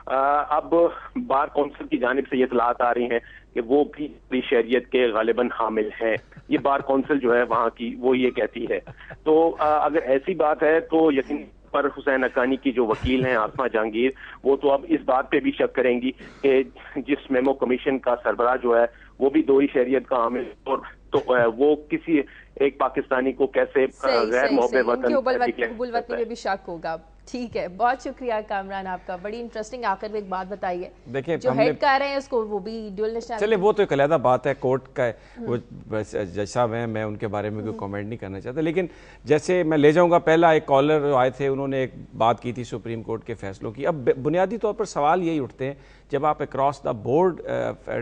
अब बार काउंसिल की जानिब से ये इतलात आ रही हैं कि वो भी शरीयत के गालिबन हामिल हैं। ये बार काउंसिल जो है वहाँ की वो ये कहती है। तो अगर ऐसी बात है तो यकीन पर हुसैन हक्कानी की जो वकील हैं आसमा जहांगीर, वो तो अब इस बात पे भी शक करेंगी कि जिस मेमो कमीशन का सरबराह जो है वो भी दोहरी शरीयत का हामिल, और तो वो किसी एक पाकिस्तानी को कैसे गैर मोहब्बत वतन में भी शक होगा। ठीक है, बहुत शुक्रिया कामरान आपका, बड़ी इंटरेस्टिंग। आखिर में एक बात बताइए, देखिए जो हेड कर रहे हैं उसको वो भी ड्यूल नेशनैलिटी, चलिए वो तो एक अलग बात है, कोर्ट का वो जज साहब हैं, मैं उनके बारे में कोई कमेंट नहीं करना चाहता। लेकिन जैसे मैं ले जाऊंगा, पहला एक कॉलर आए थे, उन्होंने एक बात की थी सुप्रीम कोर्ट के फैसलों की। अब बुनियादी तौर पर सवाल यही उठते हैं, जब आप अक्रॉस द बोर्ड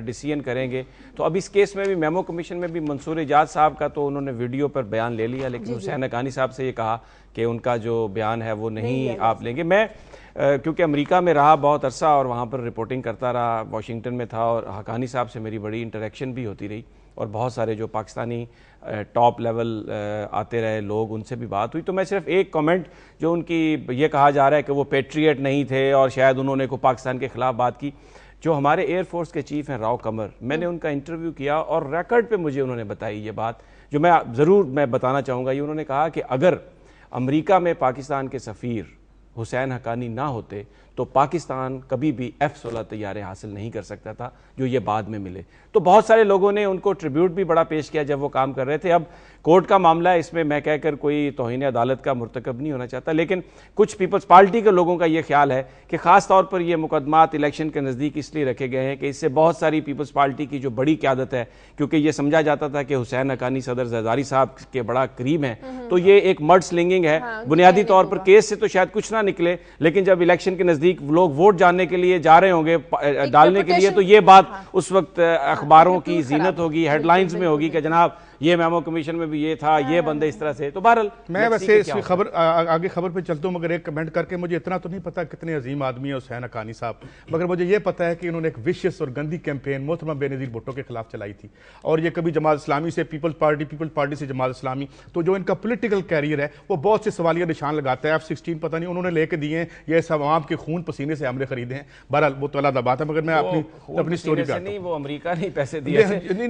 डिसीजन करेंगे, तो अब इस केस में भी मेमो कमीशन में भी मंसूर इजाज साहब का तो उन्होंने वीडियो पर बयान ले लिया, लेकिन हुसैन हक्कानी साहब से ये कहा कि उनका जो बयान है वो नहीं आप लेंगे। मैं क्योंकि अमेरिका में रहा बहुत अरसा और वहाँ पर रिपोर्टिंग करता रहा, वाशिंगटन में था, और हक्कानी साहब से मेरी बड़ी इंटरेक्शन भी होती रही, और बहुत सारे जो पाकिस्तानी टॉप लेवल आते रहे लोग, उनसे भी बात हुई। तो मैं सिर्फ एक कमेंट, जो उनकी ये कहा जा रहा है कि वो पेट्रियट नहीं थे और शायद उन्होंने को पाकिस्तान के खिलाफ बात की, जो हमारे एयरफोर्स के चीफ हैं राव कमर, मैंने उनका इंटरव्यू किया और रिकॉर्ड पे मुझे उन्होंने बताई ये बात, जो मैं बताना चाहूँगा। ये उन्होंने कहा कि अगर अमेरिका में पाकिस्तान के सफ़ीर हुसैन हक्कानी ना होते तो पाकिस्तान कभी भी F-16 तैयारे हासिल नहीं कर सकता था, जो ये बाद में मिले। तो बहुत सारे लोगों ने उनको ट्रिब्यूट भी बड़ा पेश किया जब वो काम कर रहे थे। अब कोर्ट का मामला है, इसमें मैं कहकर कोई तौहीन अदालत का मुर्तकब नहीं होना चाहता, लेकिन कुछ पीपल्स पार्टी के लोगों का ये ख्याल है कि ख़ास तौर पर ये मुकदमात इलेक्शन के नज़दीक इसलिए रखे गए हैं कि इससे बहुत सारी पीपल्स पार्टी की जो बड़ी क़यादत है, क्योंकि ये समझा जाता था कि हुसैन हक्कानी सदर जरदारी साहब के बड़ा करीब हैं, तो ये एक मर्ड स्लिंगिंग है। बुनियादी तौर पर केस से तो शायद कुछ ना निकले, लेकिन जब इलेक्शन के नज़दीक लोग वोट जानने के लिए जा रहे होंगे, डालने के लिए, तो ये बात उस वक्त अखबारों की जीनत होगी, हेडलाइंस में होगी कि जनाब ये मेमो कमीशन में भी ये था, ये बंदे इस तरह से। तो बहरहाल मैं वैसे इस खबर आगे खबर पे चलता हूँ, मगर एक कमेंट करके, मुझे इतना तो नहीं पता कितने अजीम आदमी है हुसैन हक्कानी साहब, मगर मुझे ये पता है कि इन्होंने एक विशियस और गंदी कैंपेन मोहतरमा बेनज़ीर भुट्टो के खिलाफ चलाई थी, और ये कभी जमात इस्लामी से पीपल्स पार्टी से जमात इस्लामी, तो जो इनका पोलिटिकल कैरियर है वो बहुत से सवालिया निशान लगाता है। F-16 पता नहीं उन्होंने लेके दिए हैं, ये सब आवाम के खून पसीने से हमने खरीदे हैं। बहरहाल वो तो अलग बात है, मगर मैं अपनी स्टोरी पे आता हूं। वो अमेरिका नहीं पैसे दिए,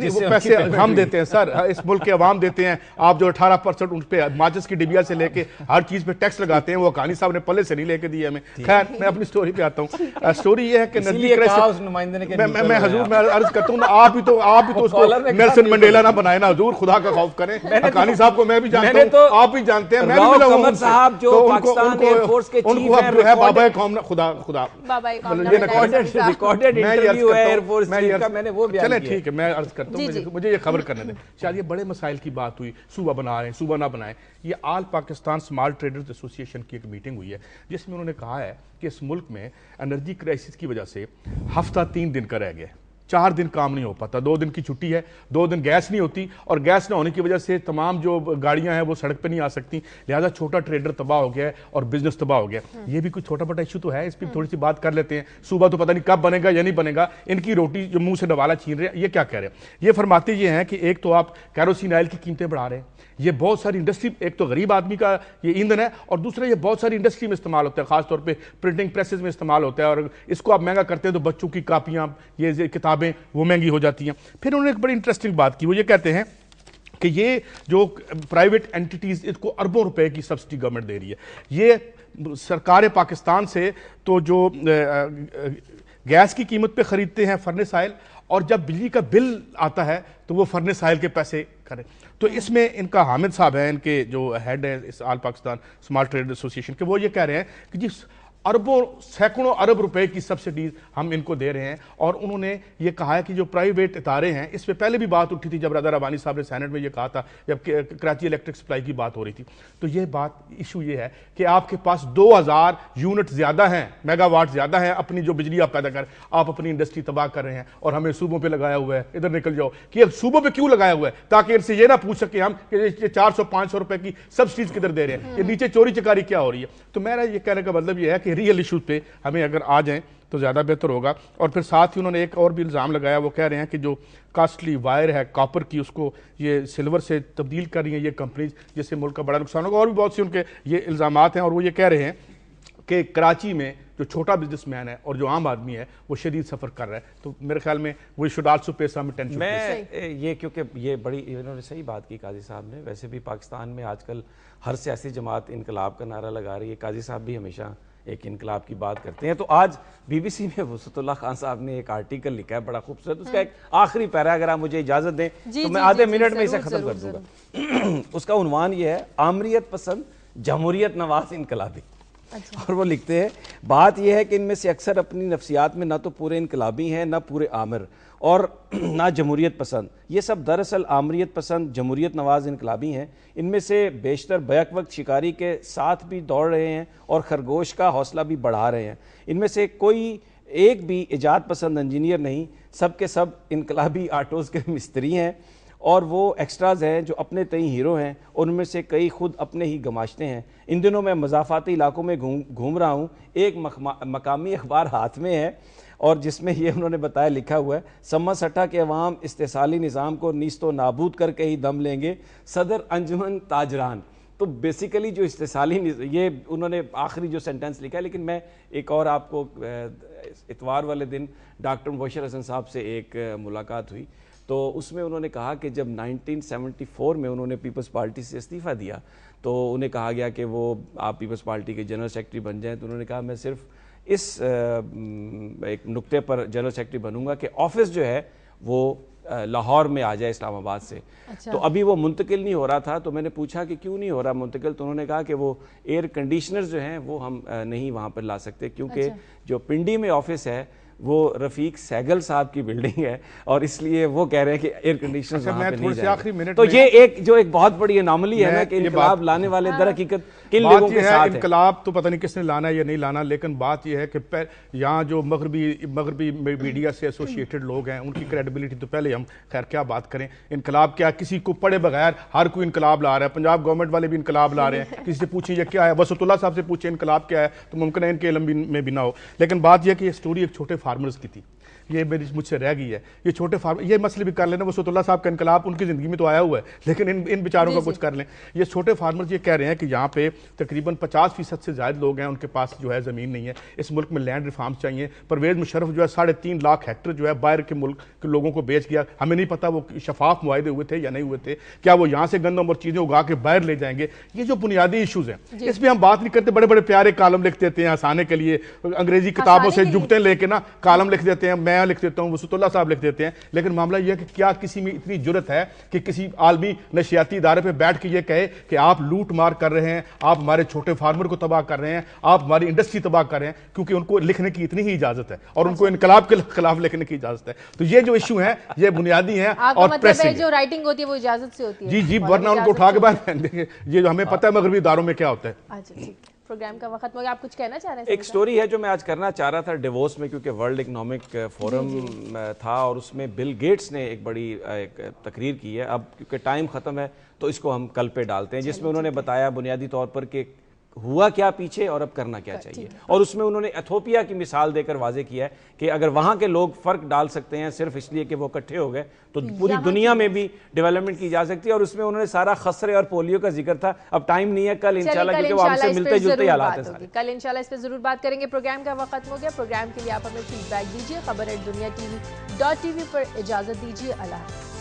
वो पैसे हम देते हैं सर, इस मुल्क के अवाम देते हैं। आप जो 18% उन पे माचिस की डिबिया से लेके हर चीज पे टैक्स लगाते हैं, वो हक्कानी साहब ने पल्ले से नहीं लेके दिए हमें। खैर मैं अपनी स्टोरी पे आता हूँ। स्टोरी ये है कि मैं हजूर मैं अर्ज करता हूँ, आप ही तो उसको नेल्सन मंडेला ना बनाए ना हजूर, खुदा का खौफ करें। हक्कानी साहब को मैं भी जानता हूँ, आप भी जानते हैं, मैं भी मिला हूँ साहब जो पाकिस्तान एयरफोर्स के चीफ हैं, बाबा कौम खुदा रिकॉर्डेड इंटरव्यू है एयरफोर्स चीफ का, मैंने वो बयान किया। चले ठीक है, मैं अर्ज करता हूँ, मुझे ये खबर करने दें। शायद ये बड़े मसाइल की बात हुई, सूबा बना रहे हैं, सूबा ना बनाएं। ये all Pakistan small traders association की एक मीटिंग हुई है, जिसमें उन्होंने कहा है कि इस मुल्क में एनर्जी क्राइसिस की वजह से हफ्ता 3 दिन का रह गया, 4 दिन काम नहीं हो पाता, 2 दिन की छुट्टी है, 2 दिन गैस नहीं होती, और गैस ना होने की वजह से तमाम जो गाड़ियां हैं वो सड़क पे नहीं आ सकती, लिहाजा छोटा ट्रेडर तबाह हो गया है और बिजनेस तबाह हो गया। ये भी कोई छोटा मोटा इशू तो है, इस पर थोड़ी सी बात कर लेते हैं। सूबा तो पता नहीं कब बनेगा या नहीं बनेगा, इनकी रोटी जो मुंह से नवाला छीन रहे हैं, ये क्या कह रहे हैं? ये फरमाते ये हैं कि एक तो आप कैरोसिन ऑयल की कीमतें बढ़ा रहे हैं, ये बहुत सारी इंडस्ट्री, एक तो गरीब आदमी का ये ईंधन है, और दूसरा ये बहुत सारी इंडस्ट्री में इस्तेमाल होता है, खासतौर पे प्रिंटिंग प्रेसेस में इस्तेमाल होता है, और इसको आप महंगा करते हैं तो बच्चों की कापियां, ये किताबें वो महंगी हो जाती हैं। फिर उन्होंने एक बड़ी इंटरेस्टिंग बात की, वो ये कहते हैं कि ये जो प्राइवेट एंटिटीज, इसको अरबों रुपए की सब्सिडी गवर्नमेंट दे रही है। ये सरकार पाकिस्तान से तो जो गैस की कीमत पे खरीदते हैं फर्नेस ऑयल, और जब बिजली का बिल आता है तो वो फर्नेस ऑयल के पैसे करें। तो इसमें इनका हामिद साहब है, इनके जो हेड है इस all Pakistan small trade association के, वो ये कह रहे हैं कि जिस अरबों सैकड़ों अरब रुपए की सब्सिडीज हम इनको दे रहे हैं, और उन्होंने ये कहा है कि जो प्राइवेट इदारे हैं, इस पे पहले भी बात उठी थी जब रज़ा रब्बानी साहब ने सेनेट में ये कहा था, जब कराची इलेक्ट्रिक सप्लाई की बात हो रही थी। तो ये बात इशू ये है कि आपके पास 2000 यूनिट ज्यादा हैं, मेगावाट ज्यादा हैं, अपनी जो बिजली आप पैदा कर, आप अपनी इंडस्ट्री तबाह कर रहे हैं, और हमें सूबों पर लगाया हुआ है, इधर निकल जाओ। कि सूबों पर क्यों लगाया हुआ है? ताकि इनसे ये ना पूछ सके हम कि 400-500 रुपए की सब्सिडीज किधर दे रहे हैं, ये नीचे चोरी चकारी क्या हो रही है। तो मेरा ये कहने का मतलब ये है कि रियल इशूज पे हमें अगर आ जाएं तो ज़्यादा बेहतर होगा। और फिर साथ ही उन्होंने एक और भी इल्ज़ाम लगाया, वो कह रहे हैं कि जो कॉस्टली वायर है कॉपर की, उसको ये सिल्वर से तब्दील कर रही हैं ये कंपनीज, जिससे मुल्क का बड़ा नुकसान होगा। और भी बहुत से उनके ये इल्ज़ामात हैं, और वो ये कह रहे हैं कि कराची में जो छोटा बिजनेसमैन है और जो आम आदमी है वो शदीद सफ़र कर रहा है। तो मेरे ख्याल में वो शुड आल्सो पे सम अटेंशन। मैं ये क्योंकि ये बड़ी इन्होंने सही बात की काजी साहब ने। वैसे भी पाकिस्तान में आजकल हर सियासी जमात इनकलाब का नारा लगा रही है। काजी साहब भी हमेशा एक इनकलाब की बात करते हैं। तो आज BBC में वसतुल्लाह खान साहब ने एक आर्टिकल लिखा है बड़ा खूबसूरत। उसका एक आखिरी पैरा अगर आप मुझे इजाजत दें तो मैं आधे मिनट में इसे खत्म कर दूंगा। उसका उन्वान ये है, आमरीत पसंद जमहूरियत नवाज इनकलाबी। और वो लिखते हैं, बात यह है कि इनमें से अक्सर अपनी नफ्सियात में ना तो पूरे इनकलाबी हैं, ना पूरे आमिर और ना जमहूरियत पसंद। ये सब दरअसल आमरीत पसंद जमहूरियत नवाज इनकलाबी हैं। इनमें से बेशतर बैक वक्त शिकारी के साथ भी दौड़ रहे हैं और खरगोश का हौसला भी बढ़ा रहे हैं। इनमें से कोई एक भी इजाद पसंद इंजीनियर नहीं, सब के सब इनकलाबी आटोज़ के मिस्त्री हैं और वो एक्स्ट्राज हैं जो अपने तई हीरो हैं और उनमें से कई खुद अपने ही गमाशते हैं। इन दिनों मैं मज़ाफ़ाती इलाकों में घूम रहा हूँ। एक मकामी अखबार हाथ में है और जिसमें ये उन्होंने बताया, लिखा हुआ है, सम्मा सट्टा के अवाम इस्तेसाली निज़ाम को नीस्तो नाबूद करके ही दम लेंगे, सदर अंजुमन ताजरान। तो बेसिकली जो इस्तेसाली, ये उन्होंने आखिरी जो सेंटेंस लिखा है। लेकिन मैं एक और आपको, इतवार वाले दिन डॉक्टर मुबशर हसन साहब से एक मुलाकात हुई तो उसमें उन्होंने कहा कि जब 1974 में उन्होंने पीपल्स पार्टी से इस्तीफ़ा दिया तो उन्हें कहा गया कि वो आप पीपल्स पार्टी के जनरल सेक्रेटरी बन जाएं। तो उन्होंने कहा मैं सिर्फ इस एक नुक्ते पर जनरल सेक्रेटरी बनूंगा कि ऑफिस जो है वो लाहौर में आ जाए इस्लामाबाद से। अच्छा। तो अभी वो मुंतकिल नहीं हो रहा था। तो मैंने पूछा कि क्यों नहीं हो रहा मुंतकिल, तो उन्होंने कहा कि वो एयर कंडीशनर्स जो हैं वो हम नहीं वहाँ पर ला सकते क्योंकि जो पिंडी में ऑफिस है वो रफीक सहगल साहब की बिल्डिंग है और इसलिए वो कह रहे हैं कि एयर कंडीशनर वहां पे नहीं जाएंगे। तो ये एक बहुत बड़ी अनोमली है ना कि इनकलाब लाने वाले दर हकीकत किन लोगों के साथ है। इनकलाब तो पता नहीं किसने लाना है या नहीं लाना, लेकिन बात यह है कि यहाँ जो मगरबी मीडिया से एसोसिएटेड लोग हैं उनकी क्रेडिबिलिटी तो पहले हम खैर क्या बात करें। इनकलाब क्या, किसी को पढ़े बगैर हर कोई इनकलाब ला रहा है। पंजाब गवर्नमेंट वाले भी इनकलाब ला रहे हैं। किसी से पूछिए ये क्या है, वसतुल्लाह साहब से पूछिए इनकलाब क्या है, तो मुमकिन है इनके इल्म में भी ना हो। लेकिन बात यह कि ये स्टोरी एक छोटे फार्मर्स की थी, ये मेरी मुझसे रह गई है। ये छोटे फार्मर, ये मसले भी कर लेना, वसतुल्लाह साहब का इनकलाब उनकी जिंदगी में तो आया हुआ है, लेकिन इन बेचारों का कुछ कर लें। ये छोटे फार्मर्स ये कह रहे हैं कि यहाँ पे तकरीबन 50% से ज्यादा लोग हैं, उनके पास जो है जमीन नहीं है। इस मुल्क में लैंड रिफॉर्म्स चाहिए। परवेज मुशर्रफ जो है 3.5 लाख हेक्टर जो है बाहर के मुल्क के लोगों को बेच गया। हमें नहीं पता वो शफाफ मुआहदे हुए थे या नहीं हुए थे, क्या वो यहाँ से गंदम और चीजें उगा के बाहर ले जाएंगे। ये जो बुनियादी इशूज हैं इस पर हम बात नहीं करते। बड़े बड़े प्यारे कालम लिख देते हैं हंसाने के लिए, अंग्रेजी किताबों से जुगते लेके ना कालम लिख देते हैं, मैं लिख देता हूँ, वसतुल्लाह साहब लिख देते हैं। लेकिन मामला यह है कि क्या किसी में इतनी जुर्रत है कि किसी आलमी नशियाती इदारे पे बैठ के ये कहे कि आप लूट मार कर रहे हैं, आप हमारे छोटे फार्मर को तबाह कर रहे हैं, आप हमारी इंडस्ट्री तबाह कर रहे हैं, क्योंकि उनको लिखने की इतनी ही इजाजत है और उनको इनकलाब के खिलाफ लिखने की इजाजत है। तो ये जो इशू है ये बुनियादी है और प्रेसिंग जो राइटिंग होती है वो इजाजत से होती है। जी, वरना उनको उठा के बाहर फेंक देंगे। ये जो हमें पता है मगरबी इदारों में क्या होता है। प्रोग्राम का वक्त हो गया, आप कुछ कहना चाह रहे हैं? एक स्टोरी है जो मैं आज करना चाह रहा था डिवोर्स में, क्योंकि वर्ल्ड इकोनॉमिक फोरम था और उसमें बिल गेट्स ने एक बड़ी तकरीर की है। अब क्योंकि टाइम ख़त्म है तो इसको हम कल पे डालते हैं, जिसमें उन्होंने बताया बुनियादी तौर पर कि हुआ क्या पीछे और अब करना क्या चाहिए। और उसमें उन्होंने एथोपिया की मिसाल देकर वाजे किया है कि अगर वहां के लोग फर्क डाल सकते हैं सिर्फ इसलिए कि वो इकट्ठे हो गए तो पूरी दुनिया में भी डेवलपमेंट की जा सकती है। और उसमें उन्होंने सारा खसरे और पोलियो का जिक्र था। अब टाइम नहीं है, कल इंशाल्लाह, क्योंकि वो हमसे मिलते जुलते हालात हैं सारे। कल इंशाल्लाह इस पर जरूर बात करेंगे। प्रोग्राम का वक्त हो गया। प्रोग्राम के लिए आप हमें फीडबैक दीजिए। खबर@दुनिया TV.tv पर इजाजत दीजिए। अल्लाह।